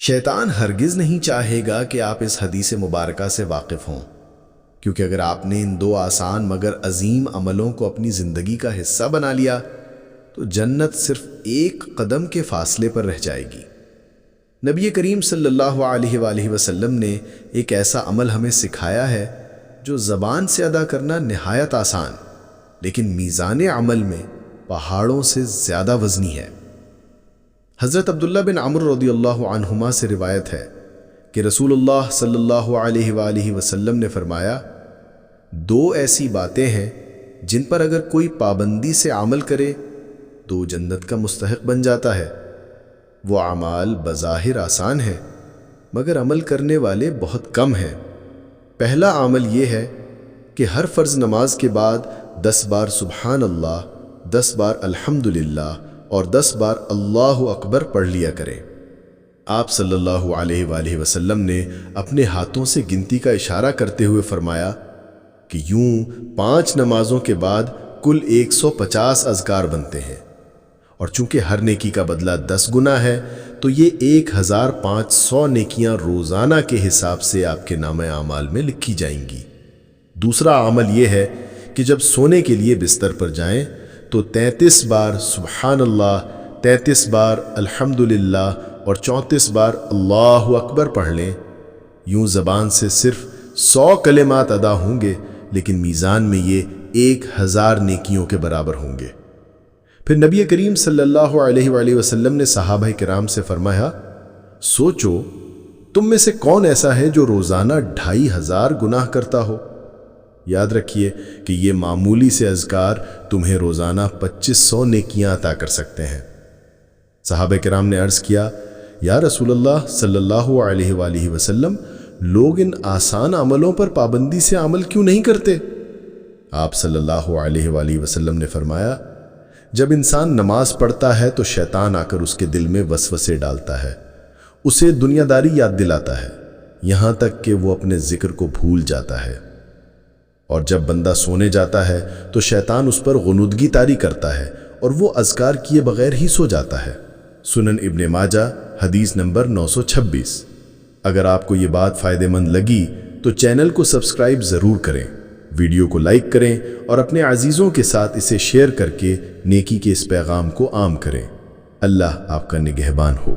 شیطان ہرگز نہیں چاہے گا کہ آپ اس حدیث مبارکہ سے واقف ہوں، کیونکہ اگر آپ نے ان دو آسان مگر عظیم عملوں کو اپنی زندگی کا حصہ بنا لیا تو جنت صرف ایک قدم کے فاصلے پر رہ جائے گی۔ نبی کریم صلی اللہ علیہ وآلہ وسلم نے ایک ایسا عمل ہمیں سکھایا ہے جو زبان سے ادا کرنا نہایت آسان، لیکن میزان عمل میں پہاڑوں سے زیادہ وزنی ہے۔ حضرت عبداللہ بن عمرو رضی اللہ عنہما سے روایت ہے کہ رسول اللہ صلی اللہ علیہ وآلہ وسلم نے فرمایا، دو ایسی باتیں ہیں جن پر اگر کوئی پابندی سے عمل کرے تو جنت کا مستحق بن جاتا ہے۔ وہ اعمال بظاہر آسان ہیں مگر عمل کرنے والے بہت کم ہیں۔ پہلا عمل یہ ہے کہ ہر فرض نماز کے بعد 10 بار سبحان اللہ، 10 بار الحمدللہ اور 10 بار اللہ اکبر پڑھ لیا کریں۔ آپ صلی اللہ علیہ وآلہ وسلم نے اپنے ہاتھوں سے گنتی کا اشارہ کرتے ہوئے فرمایا کہ یوں 5 نمازوں کے بعد کل 150 اذکار بنتے ہیں، اور چونکہ ہر نیکی کا بدلہ 10 گنا ہے تو یہ 1500 نیکیاں روزانہ کے حساب سے آپ کے نامہ اعمال میں لکھی جائیں گی۔ دوسرا عمل یہ ہے کہ جب سونے کے لیے بستر پر جائیں تو 33 بار سبحان اللہ، 33 بار الحمدللہ اور 34 بار اللہ اکبر پڑھ لیں۔ یوں زبان سے صرف 100 کلمات ادا ہوں گے، لیکن میزان میں یہ 1000 نیکیوں کے برابر ہوں گے۔ پھر نبی کریم صلی اللہ علیہ وآلہ وسلم نے صحابہ کرام سے فرمایا، سوچو تم میں سے کون ایسا ہے جو روزانہ 2500 گناہ کرتا ہو؟ یاد رکھیے کہ یہ معمولی سے اذکار تمہیں روزانہ 2500 نیکیاں عطا کر سکتے ہیں۔ صحابہ کرام نے عرض کیا، یا رسول اللہ صلی اللہ علیہ وآلہ وسلم، لوگ ان آسان عملوں پر پابندی سے عمل کیوں نہیں کرتے؟ آپ صلی اللہ علیہ وآلہ وسلم نے فرمایا، جب انسان نماز پڑھتا ہے تو شیطان آ کر اس کے دل میں وسوسے ڈالتا ہے، اسے دنیا داری یاد دلاتا ہے، یہاں تک کہ وہ اپنے ذکر کو بھول جاتا ہے، اور جب بندہ سونے جاتا ہے تو شیطان اس پر غنودگی طاری کرتا ہے اور وہ اذکار کیے بغیر ہی سو جاتا ہے۔ سنن ابن ماجہ حدیث نمبر 926۔ اگر آپ کو یہ بات فائدہ مند لگی تو چینل کو سبسکرائب ضرور کریں، ویڈیو کو لائک کریں اور اپنے عزیزوں کے ساتھ اسے شیئر کر کے نیکی کے اس پیغام کو عام کریں۔ اللہ آپ کا نگہبان ہو۔